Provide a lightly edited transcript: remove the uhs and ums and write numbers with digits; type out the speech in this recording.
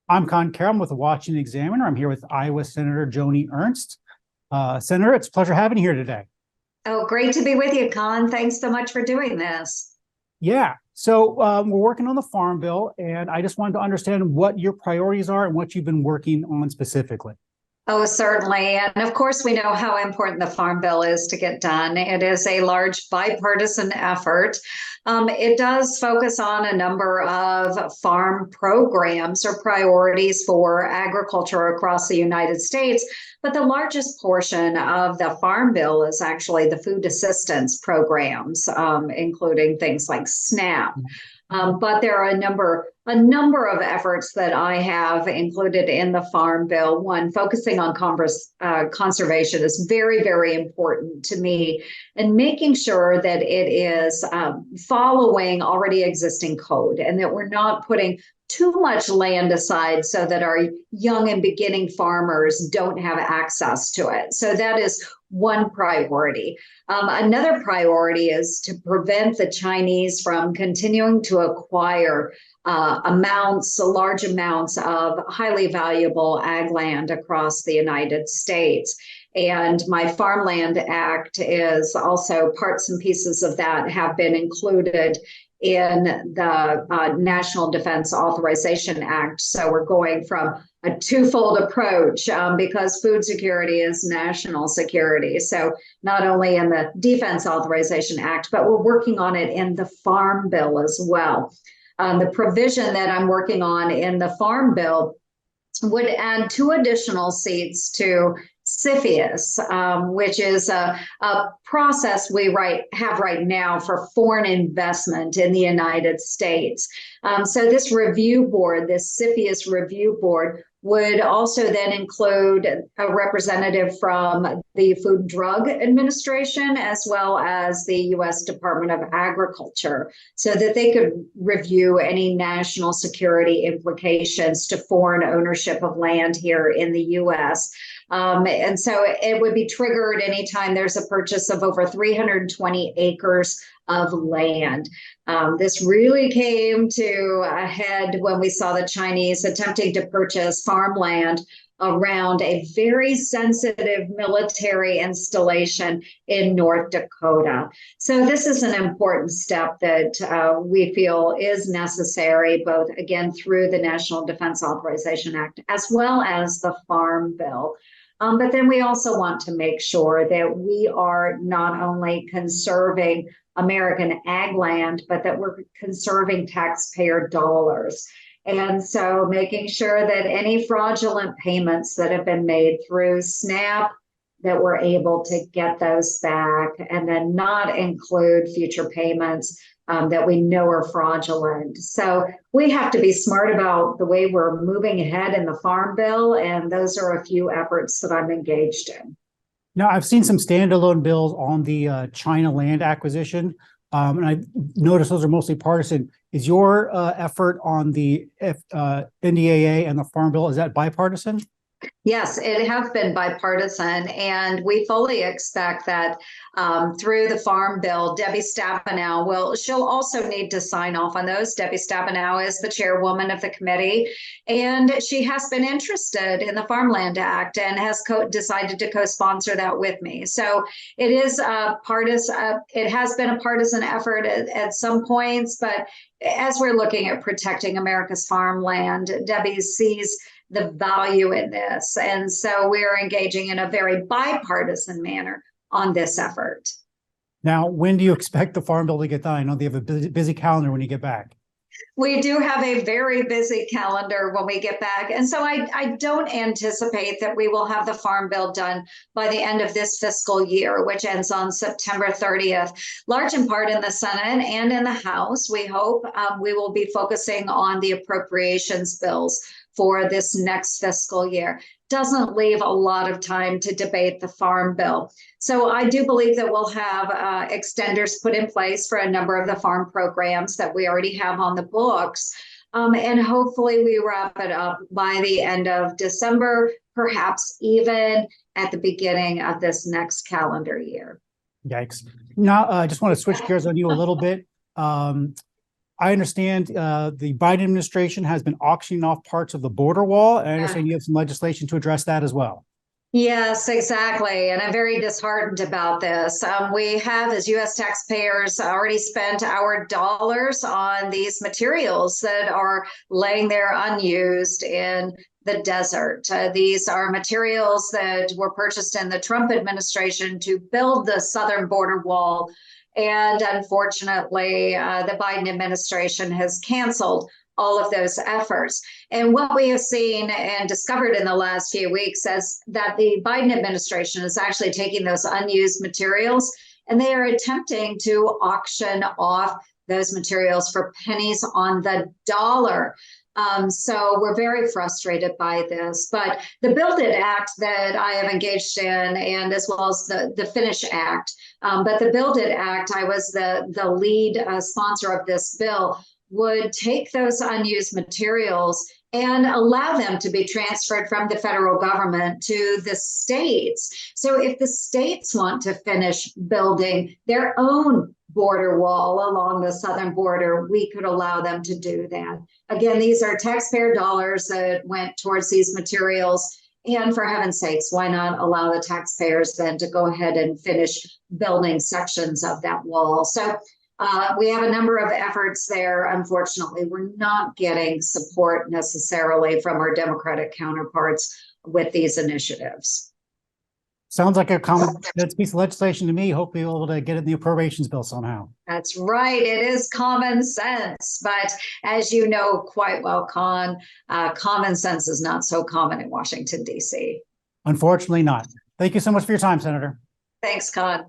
I'm Con Carroll with the Washington Examiner. I'm here with Iowa Senator Joni Ernst. Senator, it's a pleasure having you here today. Oh, great to be with you, Con. Thanks so much for doing this. Yeah, we're working on the Farm Bill, and I just wanted to understand what your priorities are and what you've been working on specifically. Oh, certainly. And of course, we know how important the Farm Bill is to get done. It is a large bipartisan effort. It does focus on a number of farm programs or priorities for agriculture across the United States. But the largest portion of the Farm Bill is actually the food assistance programs, including things like SNAP. But there are a number of efforts that I have included in the Farm Bill. One, focusing on conservation is very, very important to me, and making sure that it is following already existing code and that we're not putting too much land aside so that our young and beginning farmers don't have access to it. So that is one priority. Another priority is to prevent the Chinese from continuing to acquire large amounts of highly valuable ag land across the United States. And my Farmland Act is also parts and pieces of that have been included in the National Defense Authorization Act. So we're going from a twofold approach because food security is national security. So not only in the Defense Authorization Act, but we're working on it in the Farm Bill as well. The provision that I'm working on in the Farm Bill would add 2 additional seats to CFIUS, which is a process we have right now for foreign investment in the United States. So this review board, this CFIUS review board, would also then include a representative from the Food and Drug Administration as well as the U.S. Department of Agriculture, so that they could review any national security implications to foreign ownership of land here in the U.S. And so it would be triggered anytime there's a purchase of over 320 acres of land. This really came to a head when we saw the Chinese attempting to purchase farmland around a very sensitive military installation in North Dakota. So this is an important step that we feel is necessary, both again through the National Defense Authorization Act as well as the Farm Bill. But then we also want to make sure that we are not only conserving American ag land, but that we're conserving taxpayer dollars. And so making sure that any fraudulent payments that have been made through SNAP, that we're able to get those back and then not include future payments that we know are fraudulent. So we have to be smart about the way we're moving ahead in the Farm Bill, and those are a few efforts that I'm engaged in. Now, I've seen some standalone bills on the China land acquisition, and I noticed those are mostly partisan. Is your effort on the NDAA and the Farm Bill, is that bipartisan? Yes, it has been bipartisan, and we fully expect that through the Farm Bill, Debbie she'll also need to sign off on those. Debbie Stabenow is the chairwoman of the committee, and she has been interested in the Farmland Act and has decided to co-sponsor that with me. So it is it has been a partisan effort at some points, but as we're looking at protecting America's farmland, Debbie sees the value in this. And so we're engaging in a very bipartisan manner on this effort. Now, when do you expect the Farm Bill to get done? I know they have a busy calendar when you get back. We do have a very busy calendar when we get back. And so I don't anticipate that we will have the Farm Bill done by the end of this fiscal year, which ends on September 30th. Large in part in the Senate and in the House, we hope we will be focusing on the appropriations bills for this next fiscal year. Doesn't leave a lot of time to debate the Farm Bill. So I do believe that we'll have extenders put in place for a number of the farm programs that we already have on the books. And hopefully we wrap it up by the end of December, perhaps even at the beginning of this next calendar year. Yikes. Now, I just want to switch gears on you a little bit. I understand the Biden administration has been auctioning off parts of the border wall, and I understand you have some legislation to address that as well. Yes, exactly. And I'm very disheartened about this. We have, as US taxpayers, already spent our dollars on these materials that are laying there unused in the desert. These are materials that were purchased in the Trump administration to build the southern border wall. And unfortunately, the Biden administration has canceled all of those efforts. And what we have seen and discovered in the last few weeks is that the Biden administration is actually taking those unused materials and they are attempting to auction off those materials for pennies on the dollar. So we're very frustrated by this. But the Build It Act that I have engaged in, and as well as the Finish Act, but the Build It Act, I was the lead sponsor of this bill, would take those unused materials and allow them to be transferred from the federal government to the states. So if the states want to finish building their own border wall along the southern border, we could allow them to do that. Again, these are taxpayer dollars that went towards these materials. And for heaven's sakes, why not allow the taxpayers then to go ahead and finish building sections of that wall? So we have a number of efforts there. Unfortunately, we're not getting support necessarily from our Democratic counterparts with these initiatives. Sounds like a common piece of legislation to me. Hopefully we'll be able to get it in the appropriations bill somehow. That's right. It is common sense. But as you know quite well, common sense is not so common in Washington, D.C. Unfortunately not. Thank you so much for your time, Senator. Thanks, Con.